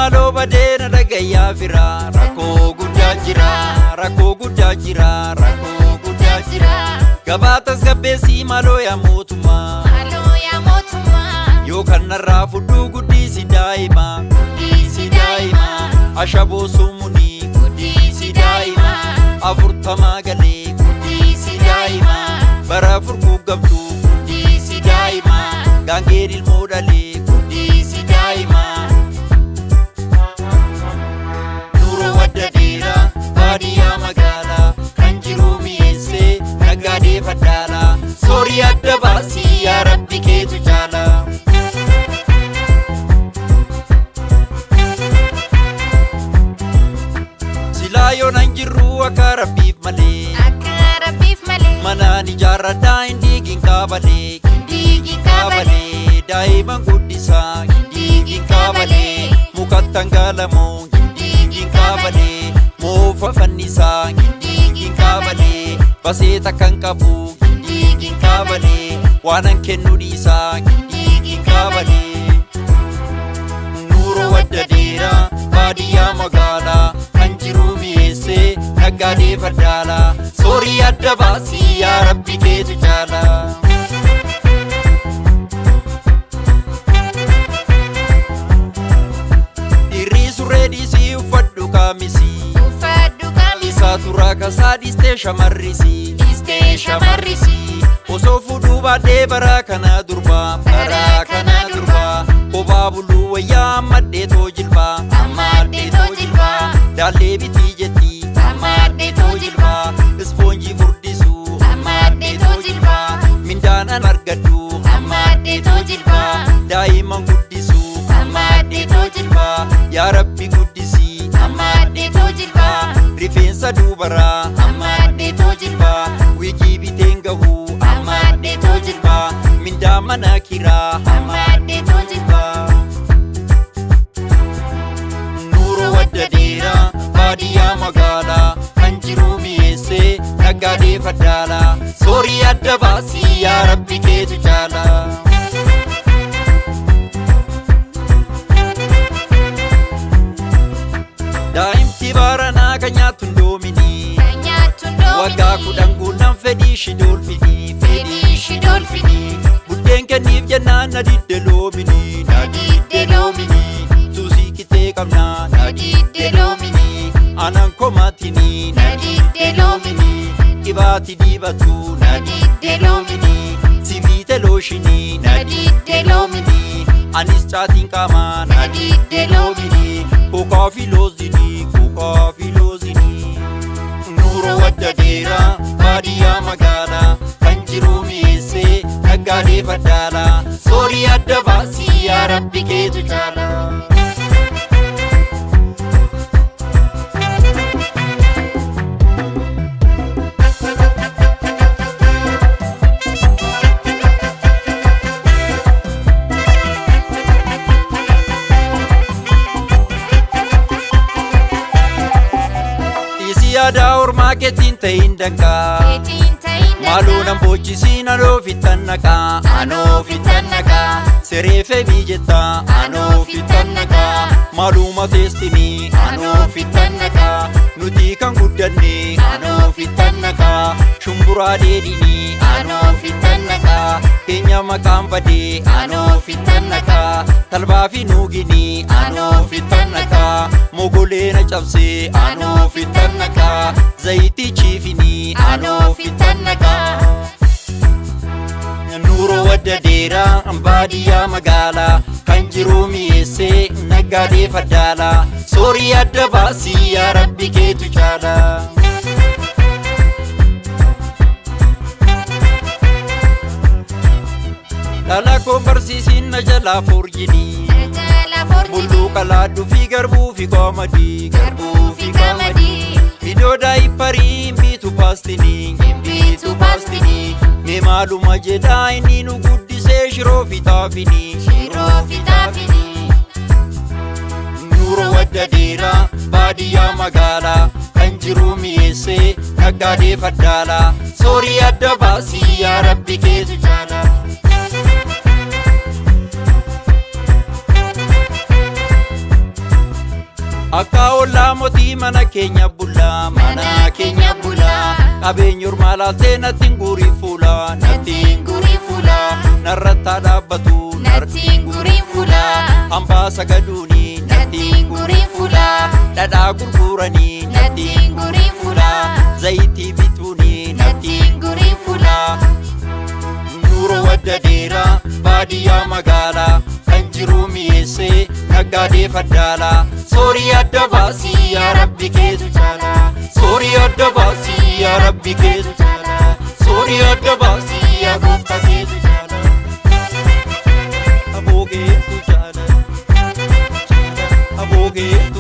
Malo badena dagaya vira rako gudajira gabatas gabesi malo ya motuma yo kanarra fudu gudisi daima ashabo sumuni gudisi daima afurtama gale gudisi daima barafur gugabtu gudisi daima gangeril modale gudisi daima Badia magala kanjiru miese nagade fadala sori adda basi ya rabbi ketu jala silayo nanjiru akarabif male manani jarada indigin kabale daiman gudisa indigin kabale mukattangalamo indigin kabale Mofa fanisa indigin kabale baseta kankabu indigin kabale wanan kenudisa indigin kabale nuro wadadira badia magala kanjiru miese nagade fadala sori adda basi ya rabbi ketu jala irisu redisi ufaddu kamisi Turaka sadiste shamarrisi Osofu duba de barakana durba Obabulu waya madde tojilba Dalle biti jeti tojilba Sponji furdisu Mindana margadu tojilba Daiman guddisu tojilba Ya Rabbi guddisi tojilba Rifensa dubara amade tojilba wiji bitengahu amade tojilba minda manakira amade tojilba nuru wadadira badia magala kanjiru miese nagade fadala sori adda basi ya rabbi ketu jala Daimti barana kanyatun domini Waga kudangunan fedi shidol fidi Budden kenif janan nadidde lomini Susi kite kamna nadidde lomini Anan komatini nadidde lomini Ibati dibatu nadidde lomini Sibite loshini nadidde lomini Anis chatin kama nadidde lomini Kukafi lozini Nuro wadadira badia magala kanjiru miese nagade fadala sori adda basi ya rabbi ketu jala Daur marketing tain danga Malu nam bochi sina no fitannaka ano fitannaka serefe bijeta ano fitannaka maluma testini ano fitannaka nuti kan guddanne ano fitannaka shumbura dedini ano fitannaka kenya makam bade ano fitannaka talba fi nugini ano fitannaka mogolena chapse ano fitannaka zaiti chifini ano fitannaka nuro wadadira badia magala kanjiru miese nagade fadala sori adda basi ya rabbi ketu jala lala ko barsisin najala forjini bulu kala du fi garbu fi komadi video dai pari bitu pastini me maluma jedai ninu guddise shiro fitafini wadda dheeraa baadiyyaa magaalaa kan jiru mi'eessee naggaadee faddaalaa soorii adda baasii yaa rabbi keetu jaala. Akka ollaa mootii mana keenya bulaa mana keenya bulaa qabeenyi ormaa laaltee nattiin guurii fuulaa nattiin guurii fuulaa narrattaa dhaabbatu nattiin guurii fuulaa hambaa sagaduunii nattiin guurii fuulaa dhadhaa gurguranii nattiin guurii fuulaa zayitii bituunii nattiin guurii fuulaa. Nuura wadda dheeraa baadiyyaa magaalaa kan jiru mi'eessee naggaadee faddaalaa soorii adda baasii yaa rabbi keetu jaala. Soorii adda baasii yaa rabbi keetu jaala. Soorii adda baasii yaa gooftaa keetu jaala. Aboo keetu jaala. Aboo keetu